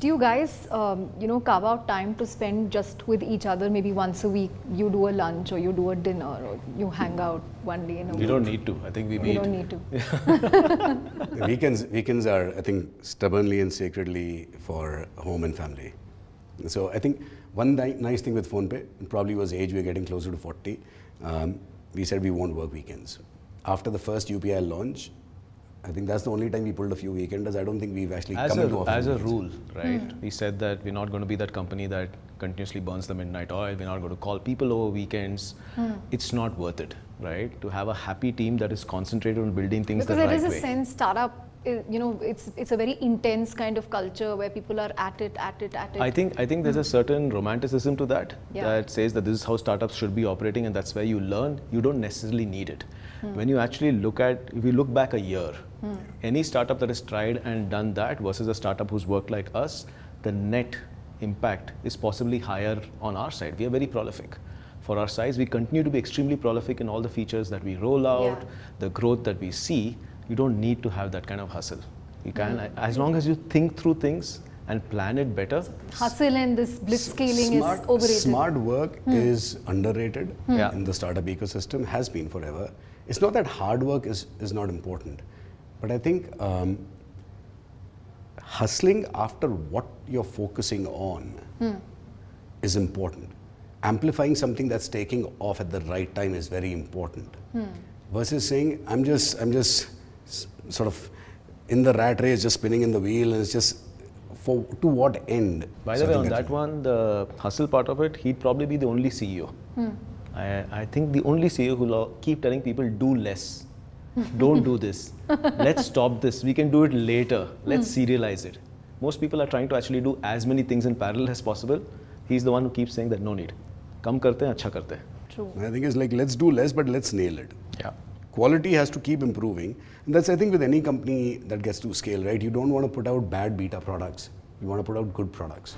Do you guys, carve out time to spend just with each other? Maybe once a week, you do a lunch or you do a dinner or you hang out one day in a week. We don't need to. I think we meet. You don't need to. Weekends are, I think, stubbornly and sacredly for home and family. So I think one nice thing with PhonePe, probably was age, we're getting closer to 40. We said we won't work weekends. After the first UPI launch, I think that's the only time we pulled a few weekenders. I don't think we've actually come into office. As a rule, right? We said that we're not going to be that company that continuously burns the midnight oil. We're not going to call people over weekends. It's not worth it, right? To have a happy team that is concentrated on building things the right way. Because there is a sense startup, it's a very intense kind of culture where people are at it. I think there's a certain romanticism to that, that says that this is how startups should be operating and that's where you learn. You don't necessarily need it. When you actually if you look back a year, any startup that has tried and done that versus a startup who's worked like us, the net impact is possibly higher on our side. We are very prolific. For our size, we continue to be extremely prolific in all the features that we roll out, the growth that we see. You don't need to have that kind of hustle. You can, as long as you think through things and plan it better. Hustle and this blitz scaling is overrated. Smart work is underrated in the startup ecosystem, has been forever. It's not that hard work is not important, but I think hustling after what you're focusing on is important. Amplifying something that's taking off at the right time is very important. Versus saying, I'm just sort of in the rat race, just spinning in the wheel, and it's just to what end? By the way, on that one, the hustle part of it, he'd probably be the only CEO. I think the only CEO who will keep telling people, do less. Don't do this. Let's stop this. We can do it later. Let's serialize it. Most people are trying to actually do as many things in parallel as possible. He's the one who keeps saying that no need. Kam karte hain, acha karte hain. True. I think it's like, let's do less, but let's nail it. Yeah. Quality has to keep improving. And that's, I think, with any company that gets to scale, right? You don't want to put out bad beta products. You want to put out good products.